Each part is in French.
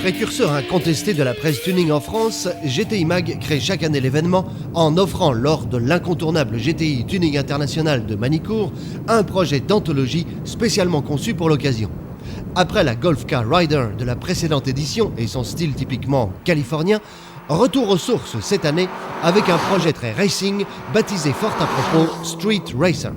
Précurseur incontesté de la presse tuning en France, GTI Mag crée chaque année l'événement en offrant lors de l'incontournable GTI Tuning International de Manicourt un projet d'anthologie spécialement conçu pour l'occasion. Après la Golf Car Rider de la précédente édition et son style typiquement californien, retour aux sources cette année avec un projet très racing baptisé fort à propos Street Racer.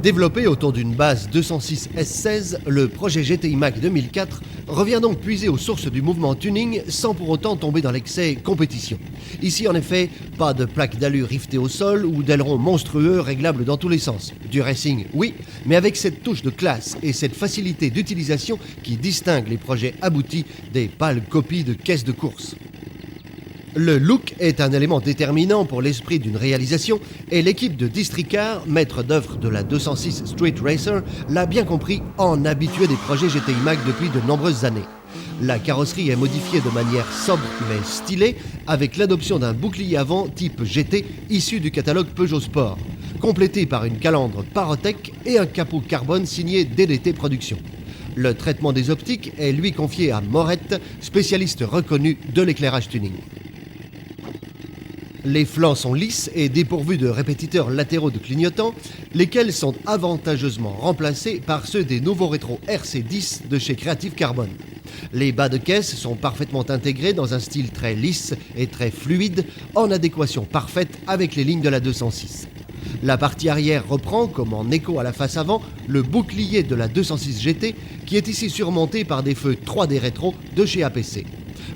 Développé autour d'une base 206 S16, le projet GTI Mag 2004 revient donc puiser aux sources du mouvement tuning sans pour autant tomber dans l'excès compétition. Ici en effet, pas de plaque d'allure riftée au sol ou d'ailerons monstrueux réglables dans tous les sens. Du racing, oui, mais avec cette touche de classe et cette facilité d'utilisation qui distingue les projets aboutis des pâles copies de caisses de course. Le look est un élément déterminant pour l'esprit d'une réalisation et l'équipe de Districar, maître d'œuvre de la 206 Street Racer, l'a bien compris en habitué des projets GTI Mag depuis de nombreuses années. La carrosserie est modifiée de manière sobre mais stylée avec l'adoption d'un bouclier avant type GT issu du catalogue Peugeot Sport, complété par une calandre Parotech et un capot carbone signé DDT Productions. Le traitement des optiques est lui confié à Morette, spécialiste reconnu de l'éclairage tuning. Les flancs sont lisses et dépourvus de répétiteurs latéraux de clignotants, lesquels sont avantageusement remplacés par ceux des nouveaux rétros RC10 de chez Creative Carbon. Les bas de caisse sont parfaitement intégrés dans un style très lisse et très fluide, en adéquation parfaite avec les lignes de la 206. La partie arrière reprend, comme en écho à la face avant, le bouclier de la 206 GT, qui est ici surmonté par des feux 3D rétro de chez APC.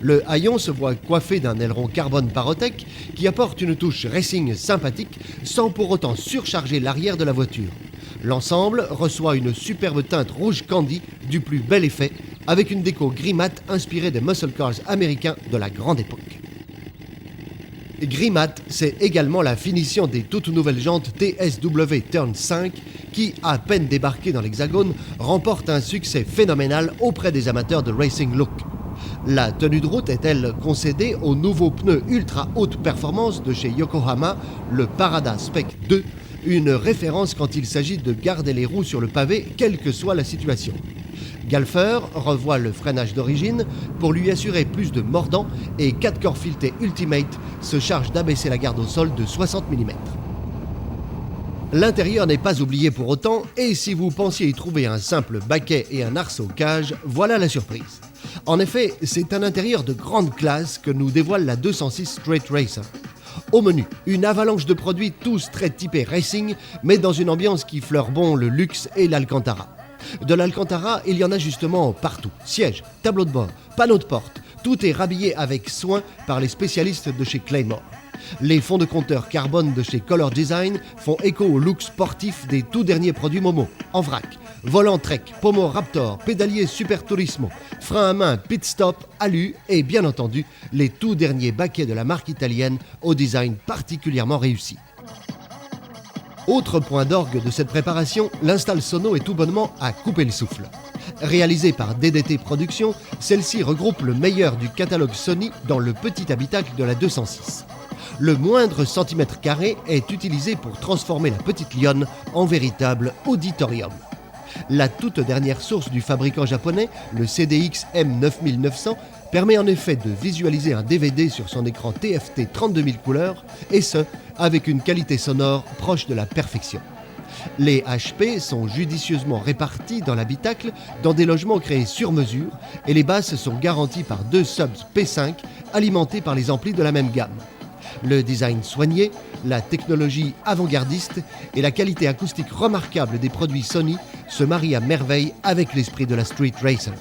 Le haillon se voit coiffé d'un aileron carbone Parotech qui apporte une touche racing sympathique sans pour autant surcharger l'arrière de la voiture. L'ensemble reçoit une superbe teinte rouge candy du plus bel effet avec une déco gris mat inspirée des muscle cars américains de la grande époque. Gris mat, c'est également la finition des toutes nouvelles jantes TSW Turn 5 qui, à peine débarquées dans l'Hexagone, remportent un succès phénoménal auprès des amateurs de racing look. La tenue de route est, elle, concédée au nouveau pneu ultra haute performance de chez Yokohama, le Parada Spec 2, une référence quand il s'agit de garder les roues sur le pavé, quelle que soit la situation. Galfer revoit le freinage d'origine pour lui assurer plus de mordant et 4 corps filetés Ultimate se charge d'abaisser la garde au sol de 60 mm. L'intérieur n'est pas oublié pour autant et si vous pensiez y trouver un simple baquet et un arceau cage, voilà la surprise. En effet, c'est un intérieur de grande classe que nous dévoile la 206 Street Racer. Au menu, une avalanche de produits tous très typés racing, mais dans une ambiance qui fleure bon le luxe et l'Alcantara. De l'Alcantara, il y en a justement partout. Sièges, tableaux de bord, panneaux de porte, tout est rhabillé avec soin par les spécialistes de chez Claymore. Les fonds de compteur carbone de chez Color Design font écho au look sportif des tout derniers produits Momo, en vrac. Volant Trek, pommeau Raptor, pédalier Super Turismo, frein à main Pit Stop, Alu et bien entendu les tout derniers baquets de la marque italienne au design particulièrement réussi. Autre point d'orgue de cette préparation, l'install sono est tout bonnement à couper le souffle. Réalisée par DDT Productions, celle-ci regroupe le meilleur du catalogue Sony dans le petit habitacle de la 206. Le moindre centimètre carré est utilisé pour transformer la petite lionne en véritable auditorium. La toute dernière source du fabricant japonais, le CDX M9900, permet en effet de visualiser un DVD sur son écran TFT 32 000 couleurs, et ce, avec une qualité sonore proche de la perfection. Les HP sont judicieusement répartis dans l'habitacle dans des logements créés sur mesure, et les basses sont garanties par 2 subs P5 alimentés par les amplis de la même gamme. Le design soigné, la technologie avant-gardiste et la qualité acoustique remarquable des produits Sony se marient à merveille avec l'esprit de la Street Racer.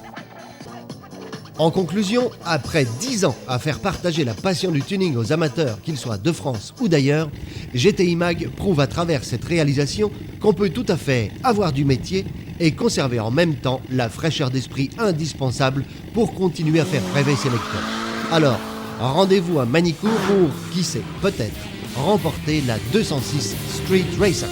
En conclusion, après 10 ans à faire partager la passion du tuning aux amateurs, qu'ils soient de France ou d'ailleurs, GTI Mag prouve à travers cette réalisation qu'on peut tout à fait avoir du métier et conserver en même temps la fraîcheur d'esprit indispensable pour continuer à faire rêver ses lecteurs. Alors, rendez-vous à Manicourt pour, qui sait, peut-être, remporter la 206 Street Racer.